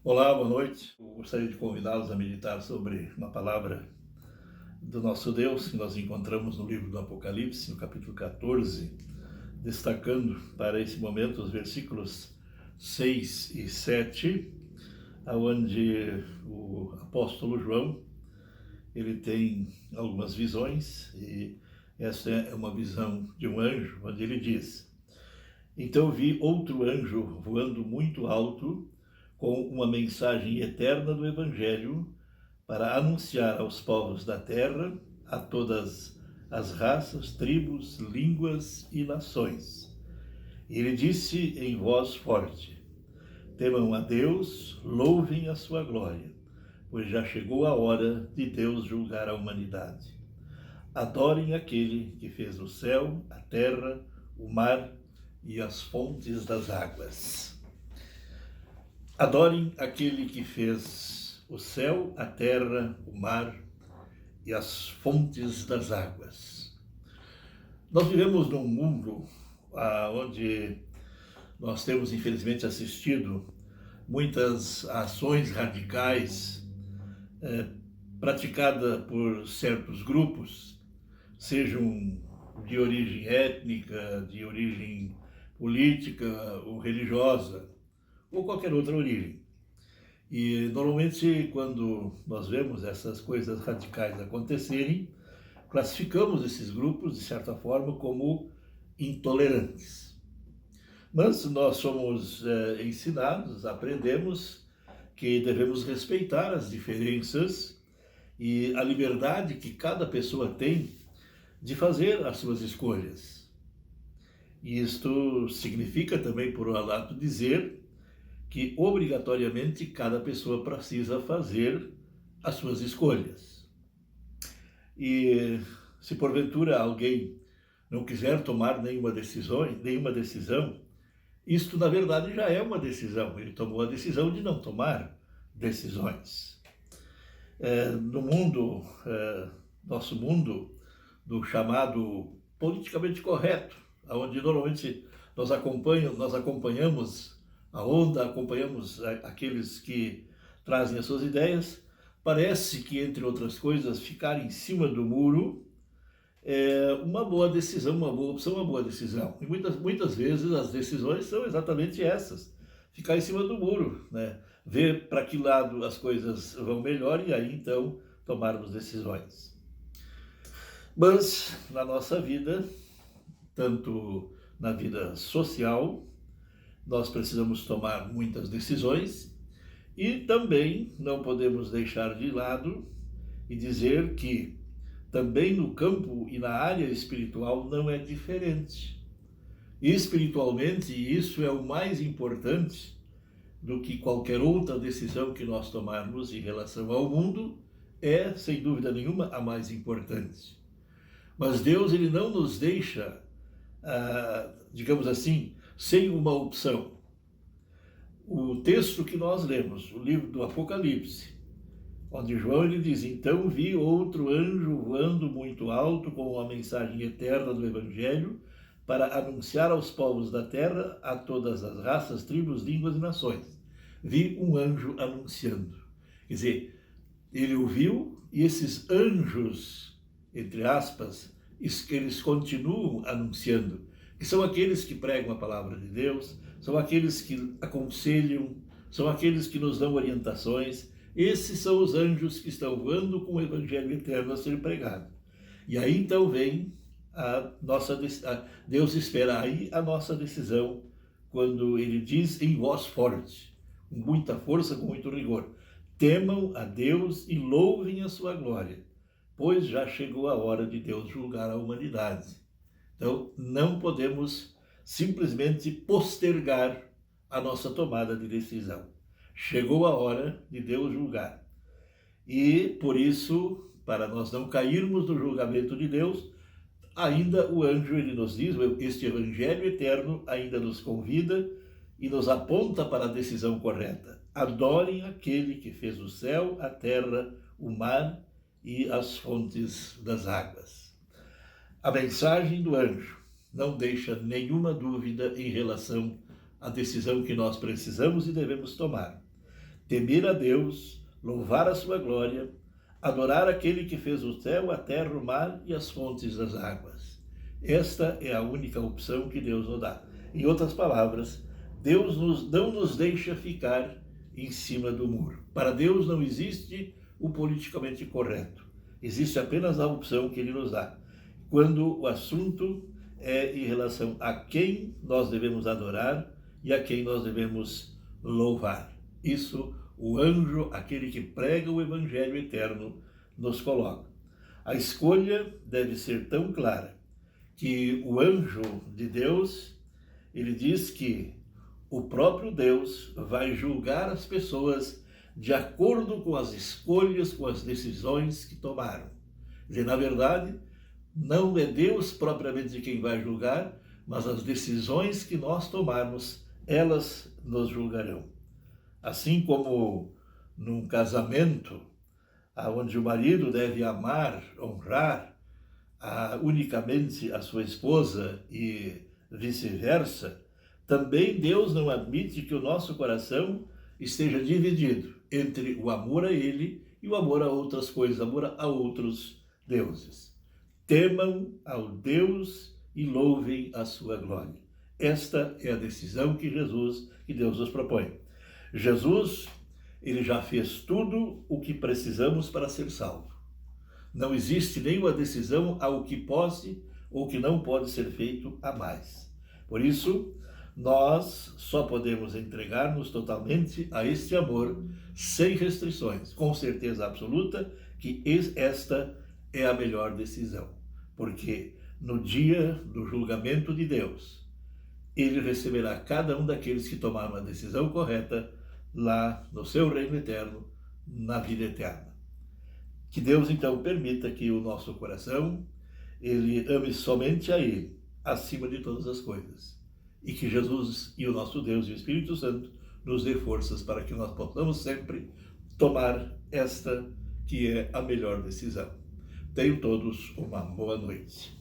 Olá, boa noite. Eu gostaria de convidá-los a meditar sobre uma palavra do nosso Deus que nós encontramos no livro do Apocalipse, no capítulo 14, destacando para esse momento os versículos 6 e 7, onde o apóstolo João ele tem algumas visões, e essa é uma visão de um anjo, onde ele diz: Então vi outro anjo voando muito alto, com uma mensagem eterna do Evangelho, para anunciar aos povos da terra, a todas as raças, tribos, línguas e nações. Ele disse em voz forte: Temam a Deus, louvem a sua glória, pois já chegou a hora de Deus julgar a humanidade. Adorem aquele que fez o céu, a terra, o mar e as fontes das águas. Adorem aquele que fez o céu, a terra, o mar e as fontes das águas. Nós vivemos num mundo onde nós temos, infelizmente, assistido muitas ações radicais praticadas por certos grupos, sejam de origem étnica, de origem política ou religiosa, ou qualquer outra origem. E normalmente, quando nós vemos essas coisas radicais acontecerem, classificamos esses grupos, de certa forma, como intolerantes. Mas nós somos ensinados, aprendemos que devemos respeitar as diferenças e a liberdade que cada pessoa tem de fazer as suas escolhas. E isto significa também, por um lado, dizer que obrigatoriamente cada pessoa precisa fazer as suas escolhas. E se porventura alguém não quiser tomar nenhuma decisão, isto na verdade já é uma decisão. Ele tomou a decisão de não tomar decisões. No mundo, nosso mundo, do chamado politicamente correto, onde normalmente nós acompanhamos a onda, acompanhamos aqueles que trazem as suas ideias, parece que, entre outras coisas, ficar em cima do muro é uma boa decisão, uma boa opção, uma boa decisão. E muitas vezes as decisões são exatamente essas: ficar em cima do muro, né? Ver para que lado as coisas vão melhor e aí então tomarmos decisões. Mas na nossa vida, tanto na vida social, nós precisamos tomar muitas decisões e também não podemos deixar de lado e dizer que também no campo e na área espiritual não é diferente. Espiritualmente, isso é o mais importante do que qualquer outra decisão que nós tomarmos em relação ao mundo, é, sem dúvida nenhuma, a mais importante. Mas Deus, ele não nos deixa, digamos assim, sem uma opção. O texto que nós lemos, o livro do Apocalipse, onde João ele diz: Então vi outro anjo voando muito alto com uma mensagem eterna do Evangelho para anunciar aos povos da terra, a todas as raças, tribos, línguas e nações. Vi um anjo anunciando. Quer dizer, ele ouviu e esses anjos, entre aspas, eles continuam anunciando, que são aqueles que pregam a palavra de Deus, são aqueles que aconselham, são aqueles que nos dão orientações. Esses são os anjos que estão voando com o Evangelho eterno a ser pregado. E aí então vem Deus espera aí a nossa decisão, quando ele diz em voz forte, com muita força, com muito rigor: temam a Deus e louvem a sua glória, pois já chegou a hora de Deus julgar a humanidade. Então, não podemos simplesmente postergar a nossa tomada de decisão. Chegou a hora de Deus julgar. E, por isso, para nós não cairmos no julgamento de Deus, ainda o anjo, ele nos diz, este Evangelho eterno ainda nos convida e nos aponta para a decisão correta. Adorem aquele que fez o céu, a terra, o mar e as fontes das águas. A mensagem do anjo não deixa nenhuma dúvida em relação à decisão que nós precisamos e devemos tomar. temer a Deus, louvar a sua glória, adorar aquele que fez o céu, a terra, o mar e as fontes das águas. Esta é a única opção que Deus nos dá. Em outras palavras, Deus não nos deixa ficar em cima do muro. Para Deus não existe o politicamente correto. Existe apenas a opção que Ele nos dá. Quando o assunto é em relação a quem nós devemos adorar e a quem nós devemos louvar. Isso o anjo, aquele que prega o Evangelho eterno, nos coloca. A escolha deve ser tão clara que o anjo de Deus, ele diz que o próprio Deus vai julgar as pessoas de acordo com as escolhas, com as decisões que tomaram. Quer dizer, na verdade, não é Deus propriamente quem vai julgar, mas as decisões que nós tomarmos, elas nos julgarão. Assim como num casamento, onde o marido deve amar, honrar unicamente a sua esposa e vice-versa, também Deus não admite que o nosso coração esteja dividido entre o amor a Ele e o amor a outras coisas, amor a outros deuses. Temam ao Deus e louvem a sua glória. Esta é a decisão que Deus nos propõe. Jesus, ele já fez tudo o que precisamos para ser salvo. Não existe nenhuma decisão ao que pode ou que não pode ser feito a mais. Por isso, nós só podemos entregar-nos totalmente a este amor, sem restrições, com certeza absoluta que esta é a melhor decisão. Porque no dia do julgamento de Deus, Ele receberá cada um daqueles que tomaram a decisão correta lá no seu reino eterno, na vida eterna. Que Deus, então, permita que o nosso coração, ele ame somente a Ele, acima de todas as coisas. E que Jesus e o nosso Deus e o Espírito Santo nos dê forças para que nós possamos sempre tomar esta que é a melhor decisão. Tenham todos uma boa noite.